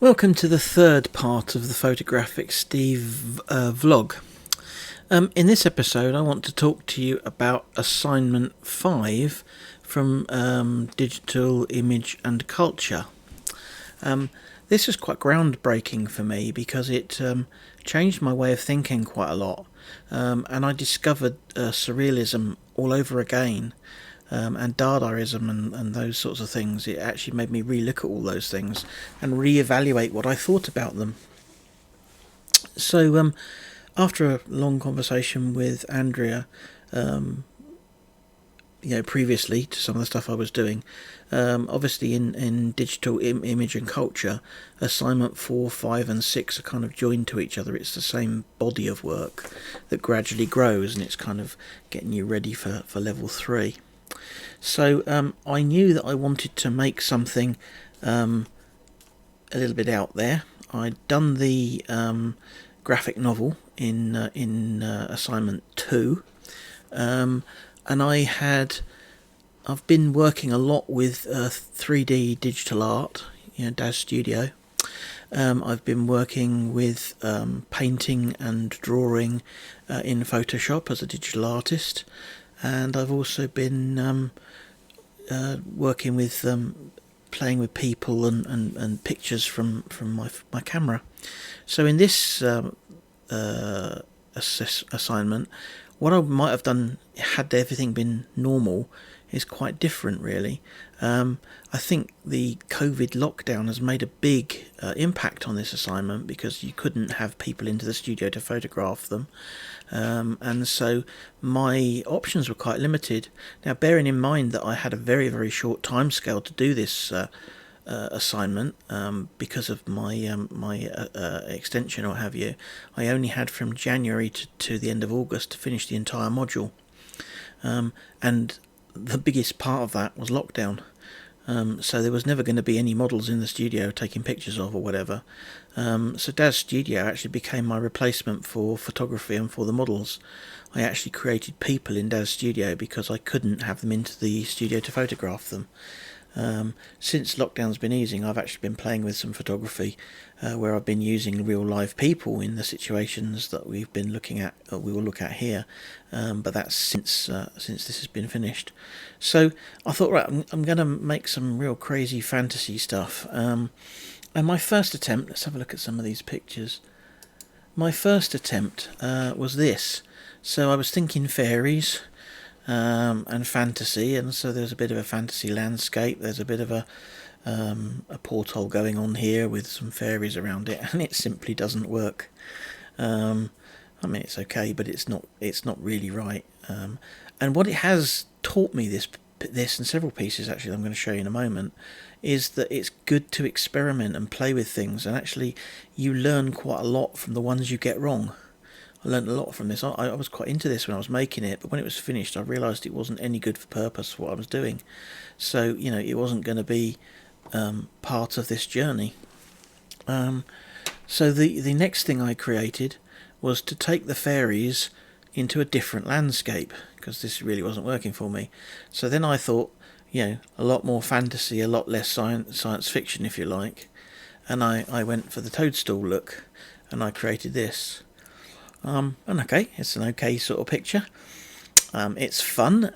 Welcome to the third part of the Photographic Steve vlog. In this episode I want to talk to you about assignment 5 from Digital Image and Culture. This was quite groundbreaking for me because it changed my way of thinking quite a lot, and I discovered surrealism all over again. And Dadaism and those sorts of things. It actually made me re-look at all those things and re-evaluate what I thought about them. So after a long conversation with Andrea, previously to some of the stuff I was doing, obviously in Digital Image and Culture, assignment 4, 5 and 6 are kind of joined to each other. It's the same body of work that gradually grows, and it's kind of getting you ready for level 3. So I knew that I wanted to make something a little bit out there. I'd done the graphic novel in assignment 2, and I've been working a lot with 3D digital art, DAZ Studio. I've been working with painting and drawing in Photoshop as a digital artist. And I've also been working with playing with people and pictures from my camera. So in this assignment, what I might have done had everything been normal is quite different, really. I think the COVID lockdown has made a big impact on this assignment because you couldn't have people into the studio to photograph them. And so my options were quite limited. Now, bearing in mind that I had a very, very short time scale to do this assignment because of my extension or what have you, I only had from January to the end of August to finish the entire module. And the biggest part of that was lockdown. So there was never going to be any models in the studio taking pictures of or whatever. So DAZ Studio actually became my replacement for photography and for the models. I actually created people in DAZ Studio because I couldn't have them into the studio to photograph them. Since lockdown's been easing, I've actually been playing with some photography where I've been using real live people in the situations that we've been looking at, we will look at here, but that's since this has been finished. So I thought, right, I'm going to make some real crazy fantasy stuff. And my first attempt, let's have a look at some of these pictures. My first attempt was this. So I was thinking fairies and fantasy, and so there's a bit of a fantasy landscape. There's a bit of a porthole going on here with some fairies around it, and it simply doesn't work. I mean, it's okay, but it's not really right. And what it has taught me, this and several pieces actually I'm going to show you in a moment, is that it's good to experiment and play with things, and actually you learn quite a lot from the ones you get wrong. I learned a lot from this. I was quite into this when I was making it, but when it was finished I realised it wasn't any good for purpose for what I was doing. So, it wasn't going to be part of this journey. So the next thing I created was to take the fairies into a different landscape, because this really wasn't working for me. So then I thought, a lot more fantasy, a lot less science fiction, if you like. And I went for the toadstool look, and I created this. And okay, it's an okay sort of picture. It's fun.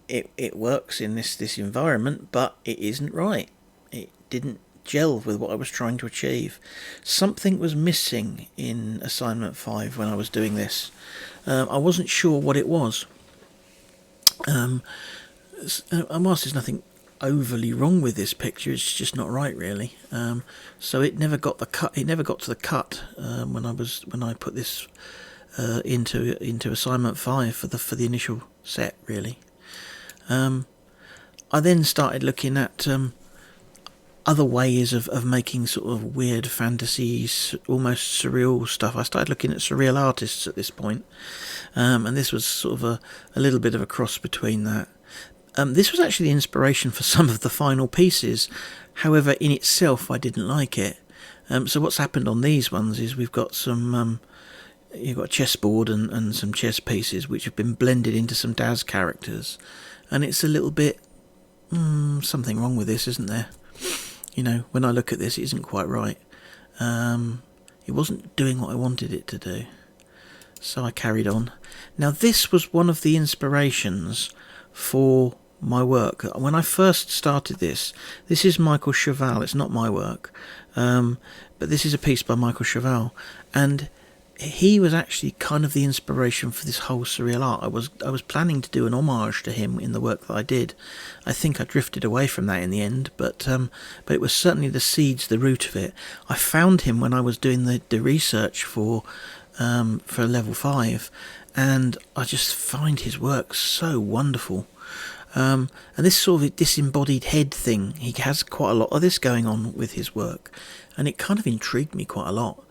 It works in this environment, but it isn't right. It didn't gel with what I was trying to achieve. Something was missing in assignment 5 when I was doing this. I wasn't sure what it was. And whilst there's nothing overly wrong with this picture, it's just not right, really. So it never got the cut. It never got to the cut when I put this into assignment 5 for the initial set, really. I then started looking at other ways of making sort of weird fantasies, almost surreal stuff. I started looking at surreal artists at this point, and this was sort of a little bit of a cross between that. This was actually the inspiration for some of the final pieces. However, in itself, I didn't like it. So what's happened on these ones is we've got some, you've got a chessboard and some chess pieces which have been blended into some DAZ characters. And it's a little bit, something wrong with this, isn't there? When I look at this, it isn't quite right. It wasn't doing what I wanted it to do. So I carried on. Now this was one of the inspirations for my work. When I first started this is Michael Cheval. It's not my work, but this is a piece by Michael Cheval, and he was actually kind of the inspiration for this whole surreal art. I was planning to do an homage to him in the work that I did. I think I drifted away from that in the end, but it was certainly the seeds, the root of it. I found him when I was doing the research for level 5, and I just find his work so wonderful. And this sort of disembodied head thing, he has quite a lot of this going on with his work, and it kind of intrigued me quite a lot.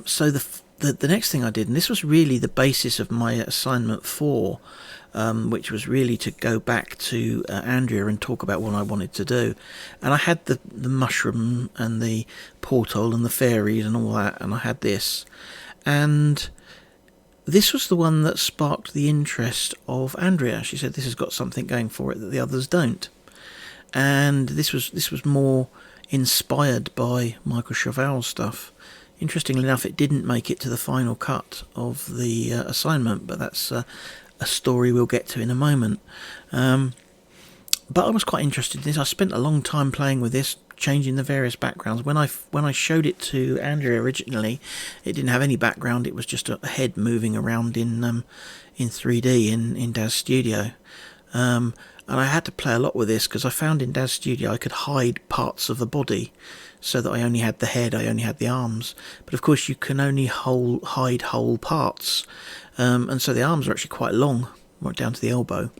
So the next thing I did, and this was really the basis of my assignment 4, which was really to go back to Andrea and talk about what I wanted to do. And I had the mushroom and the portal and the fairies and all that, and I had this. And this was the one that sparked the interest of Andrea. She said this has got something going for it that the others don't. And this was more inspired by Michael Cheval's stuff. Interestingly enough, it didn't make it to the final cut of the assignment, but that's a story we'll get to in a moment. But I was quite interested in this. I spent a long time playing with this, changing the various backgrounds. When I showed it to Andrea originally, it didn't have any background. It was just a head moving around in 3D in Daz Studio. And I had to play a lot with this because I found in Daz Studio I could hide parts of the body, so that I only had the head, I only had the arms. But of course you can only hide whole parts, and so the arms are actually quite long, right down to the elbow,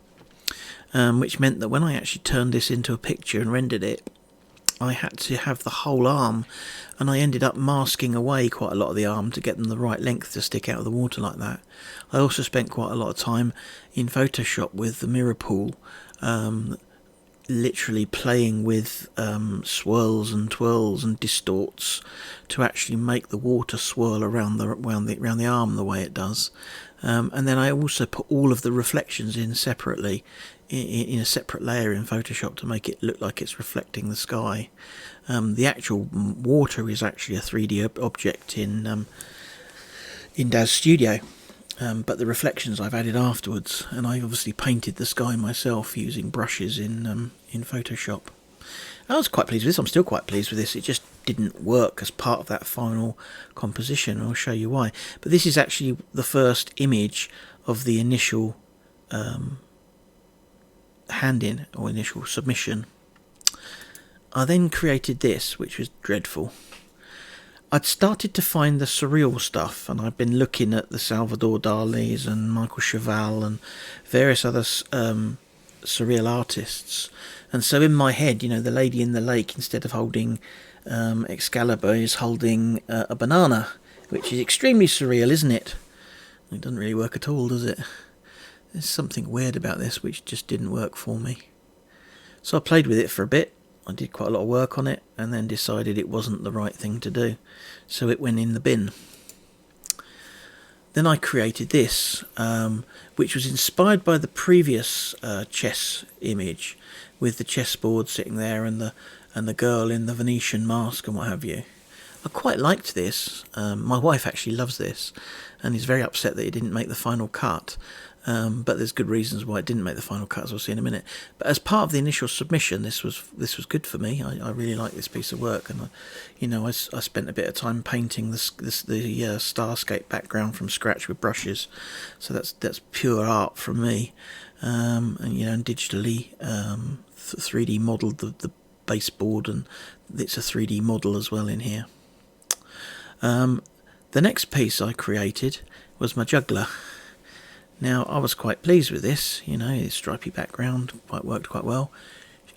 which meant that when I actually turned this into a picture and rendered it, I had to have the whole arm, and I ended up masking away quite a lot of the arm to get them the right length to stick out of the water like that. I also spent quite a lot of time in Photoshop with the mirror pool, literally playing with swirls and twirls and distorts to actually make the water swirl around the arm the way it does. And then I also put all of the reflections in separately in a separate layer in Photoshop to make it look like it's reflecting the sky. The actual water is actually a 3D object in Daz Studio. But the reflections I've added afterwards, and I obviously painted the sky myself using brushes in Photoshop. I was quite pleased with this. I'm still quite pleased with this. It just didn't work as part of that final composition. I'll show you why. But this is actually the first image of the initial hand-in, or initial submission. I then created this, which was dreadful. I'd started to find the surreal stuff, and I'd been looking at the Salvador Dali's and Michael Cheval and various other surreal artists. And so in my head, you know, the lady in the lake, instead of holding Excalibur, is holding a banana, which is extremely surreal, isn't it? It doesn't really work at all, does it? There's something weird about this which just didn't work for me. So I played with it for a bit. I did quite a lot of work on it, and then decided it wasn't the right thing to do, so it went in the bin. Then I created this, which was inspired by the previous chess image, with the chessboard sitting there and the girl in the Venetian mask and what have you. I quite liked this. My wife actually loves this, and is very upset that it didn't make the final cut. But there's good reasons why it didn't make the final cut, as we'll see in a minute. But as part of the initial submission, this was good for me. I really like this piece of work, and I spent a bit of time painting the Starscape background from scratch with brushes. So that's pure art from me, and digitally 3D modelled the baseboard, and it's a 3D model as well in here. The next piece I created was my juggler. Now, I was quite pleased with this, the stripy background worked quite well.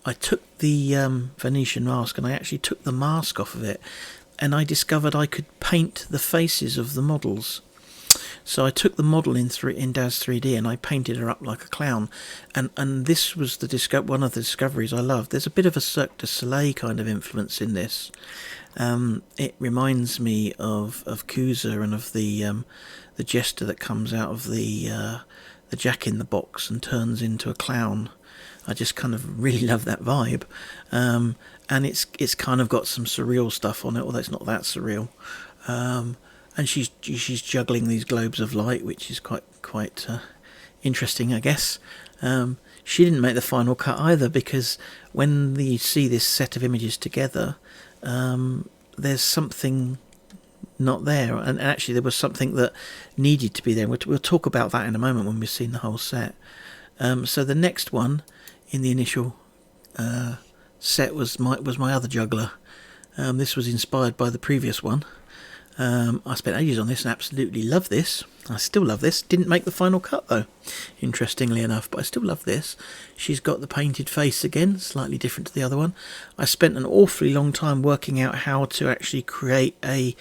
I took the Venetian mask, and I actually took the mask off of it, and I discovered I could paint the faces of the models. So I took the model in Daz 3D, and I painted her up like a clown, and this was one of the discoveries I loved. There's a bit of a Cirque du Soleil kind of influence in this. It reminds me of Cusa and of the jester that comes out of the Jack in the Box and turns into a clown. I just kind of really love that vibe. And and it's kind of got some surreal stuff on it, although it's not that surreal. And she's juggling these globes of light, which is quite interesting, I guess. She didn't make the final cut either, because when you see this set of images together, there's something not there, and actually there was something that needed to be there. We'll talk about that in a moment when we've seen the whole set. So the next one in the initial set was my other juggler. This was inspired by the previous one. I spent ages on this and absolutely love this. I still love this. Didn't make the final cut though, interestingly enough, but I still love this. She's got the painted face again, slightly different to the other one. I spent an awfully long time working out how to actually create a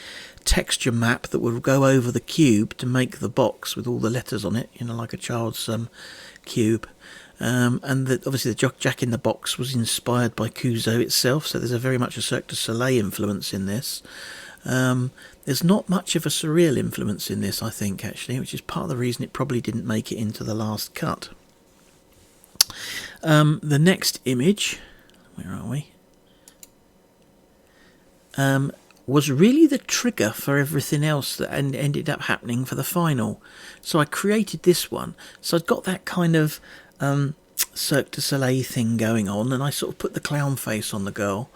texture map that would go over the cube to make the box with all the letters on it, like a child's cube. And obviously the Jack in the Box was inspired by Kuzo itself, so there's very much a Cirque du Soleil influence in this. There's not much of a surreal influence in this, I think, actually, which is part of the reason it probably didn't make it into the last cut. The next image, where are we? Was really the trigger for everything else that ended up happening for the final. So I created this one. So I'd got that kind of Cirque du Soleil thing going on, and I sort of put the clown face on the girl,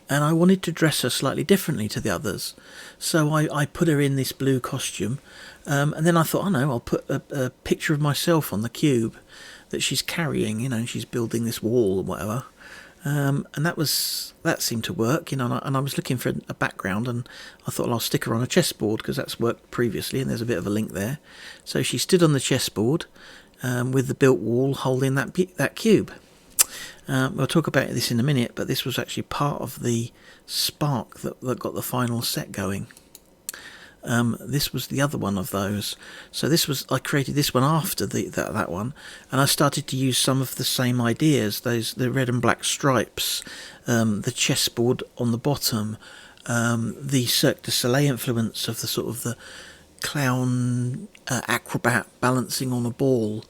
and I wanted to dress her slightly differently to the others. So I put her in this blue costume, and then I thought, I'll put a picture of myself on the cube that she's carrying, and she's building this wall or whatever. And that seemed to work, and I was looking for a background, and I thought, I'll stick her on a chessboard because that's worked previously, and there's a bit of a link there. So she stood on the chessboard with the built wall holding that cube. We'll talk about this in a minute, but this was actually part of the spark that got the final set going. This was the other one of those. So I created this one after that one, and I started to use some of the same ideas, the red and black stripes, the chessboard on the bottom, the Cirque du Soleil influence of the sort of the clown acrobat balancing on a ball.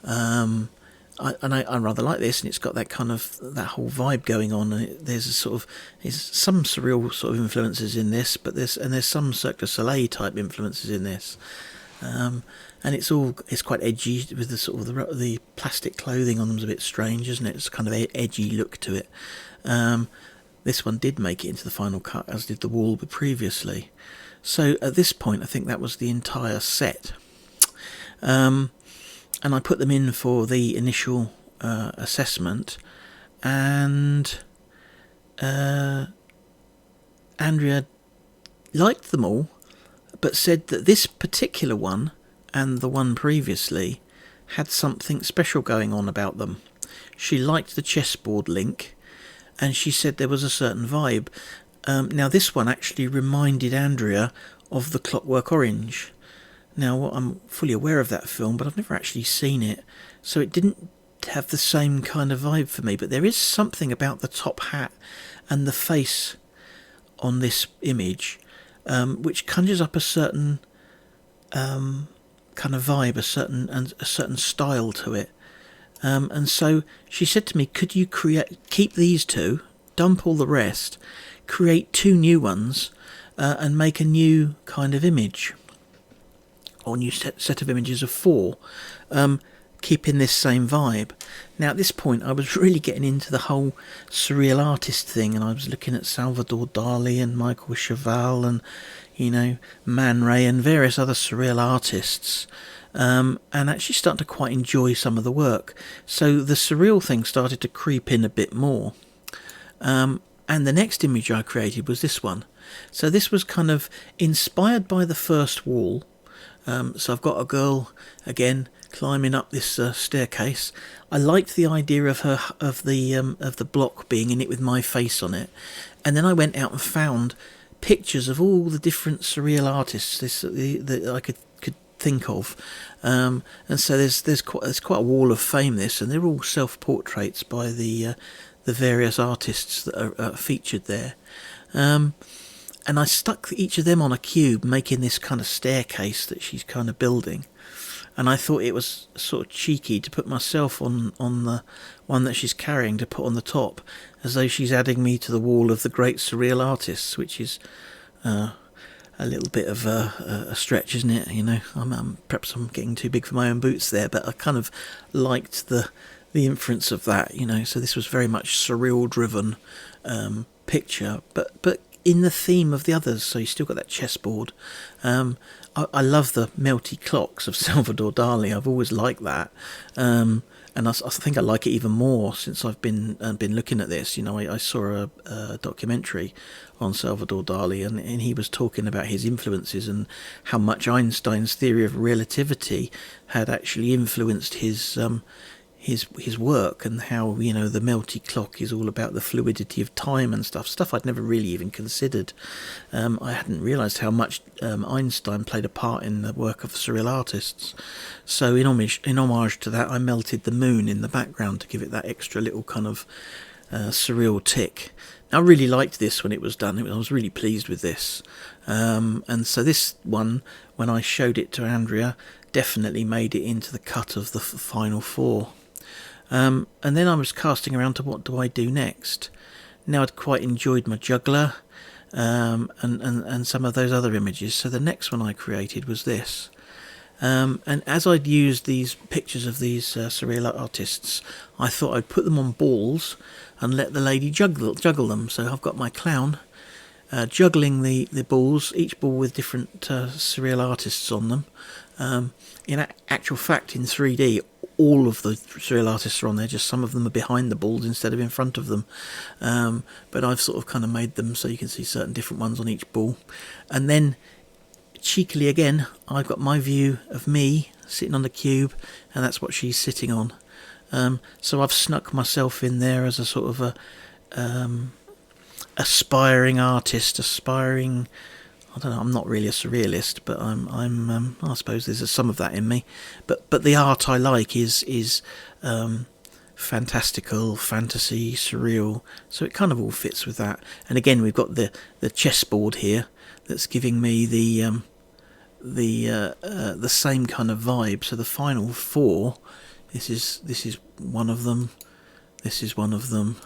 I rather like this, and it's got that kind of that whole vibe going on. There's some surreal sort of influences in this, but there's some Cirque du Soleil type influences in this, and it's quite edgy with the sort of the plastic clothing on them's a bit strange, isn't it? It's kind of edgy look to it. This one did make it into the final cut, as did the wall previously. So at this point, I think that was the entire set. And I put them in for the initial assessment, and Andrea liked them all, but said that this particular one and the one previously had something special going on about them. She liked the chessboard link, and she said there was a certain vibe. Now this one actually reminded Andrea of The Clockwork Orange. Now, I'm fully aware of that film, but I've never actually seen it, so it didn't have the same kind of vibe for me. But there is something about the top hat and the face on this image which conjures up a certain kind of vibe, a certain style to it. And so she said to me, "Could you keep these two, dump all the rest, create two new ones, and make a new kind of image?" Or new set of images of 4, keeping this same vibe. Now at this point I was really getting into the whole surreal artist thing, and I was looking at Salvador Dali and Michael Chagall and Man Ray and various other surreal artists, and actually starting to quite enjoy some of the work. So the surreal thing started to creep in a bit more, and the next image I created was this one. So this was kind of inspired by the first wall. So I've got a girl again climbing up this staircase. I liked the idea of the block being in it with my face on it, and then I went out and found pictures of all the different surreal artists that I could think of, and so there's quite a wall of fame. And they're all self-portraits by the various artists that are featured there. And I stuck each of them on a cube, making this kind of staircase that she's kind of building. and I thought it was sort of cheeky to put myself on the one that she's carrying to put on the top, as though she's adding me to the wall of the great surreal artists, which is a little bit of a stretch, isn't it? Perhaps I'm getting too big for my own boots there, but I kind of liked the inference of that, So this was very much surreal driven picture, but in the theme of the others. So you still got that chessboard. I love the melty clocks of Salvador Dali. I've always liked that, and I think I like it even more since I've been looking at this. I saw a documentary on Salvador Dali, and he was talking about his influences and how much Einstein's theory of relativity had actually influenced his work, and how the melty clock is all about the fluidity of time and stuff I'd never really even considered. I hadn't realised how much Einstein played a part in the work of the surreal artists. So in homage to that, I melted the moon in the background to give it that extra little kind of surreal tick. I really liked this when it was done. I was really pleased with this, and so this one, when I showed it to Andrea, definitely made it into the cut of the final four. And then I was casting around to what do I do next. Now I'd quite enjoyed my juggler, and some of those other images. So the next one I created was this. And as I'd used these pictures of these surreal artists, I thought I'd put them on balls and let the lady juggle them. So I've got my clown juggling the balls, each ball with different surreal artists on them. In actual fact, in 3D, all of the surreal artists are on there, just some of them are behind the balls instead of in front of them. But I've sort of kind of made them so you can see certain different ones on each ball. And then, cheekily again, I've got my view of me sitting on the cube, and that's what she's sitting on. So I've snuck myself in there as a sort of a aspiring artist, I don't know, I'm not really a surrealist, but I suppose there's some of that in me. But the art I like is fantastical, fantasy, surreal. So it kind of all fits with that. And again, we've got the chessboard here that's giving me the same kind of vibe. So the final four, this is one of them, this is one of them,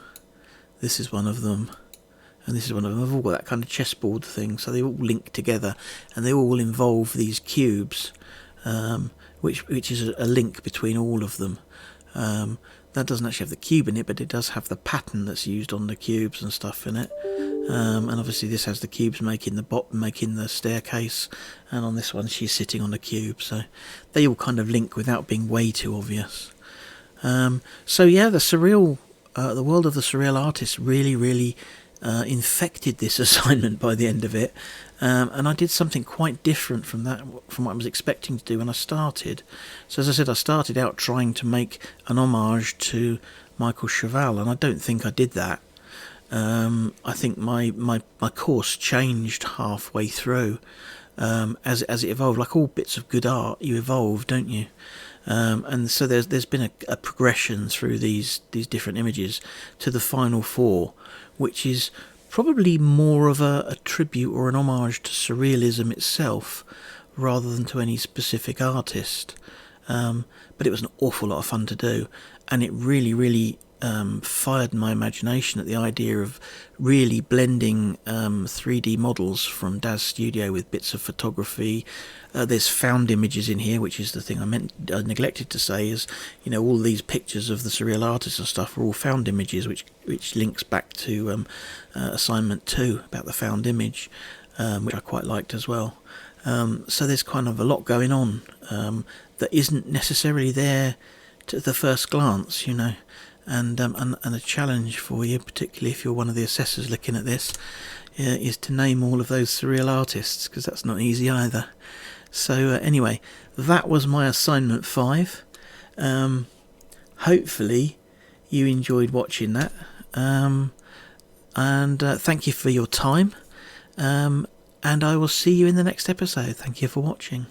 this is one of them, and this is one of them. They've all got that kind of chessboard thing, so they all link together, and they all involve these cubes, which is a link between all of them. That doesn't actually have the cube in it, but it does have the pattern that's used on the cubes and stuff in it. And obviously this has the cubes making the staircase, and on this one she's sitting on the cube, so they all kind of link without being way too obvious. So yeah, the world of the surreal artist really infected this assignment by the end of it, and I did something quite different from what I was expecting to do when I started. So as I said, I started out trying to make an homage to Michael Chevall, and I don't think I did that. I think my course changed halfway through, as it evolved. Like all bits of good art, you evolve, don't you? And so there's been a progression through these different images to the final four, which is probably more of a tribute or an homage to surrealism itself, rather than to any specific artist. But it was an awful lot of fun to do, and it really fired my imagination at the idea of really blending 3D models from Daz Studio with bits of photography. There's found images in here, which is the thing I neglected to say, is all these pictures of the surreal artists and stuff are all found images, which links back to assignment 2 about the found image, which I quite liked as well. So there's kind of a lot going on that isn't necessarily there to the first glance, and a challenge for you, particularly if you're one of the assessors looking at this, is to name all of those surreal artists, because that's not easy either. So anyway, that was my assignment 5. Hopefully you enjoyed watching that, and thank you for your time, and I will see you in the next episode. Thank you for watching.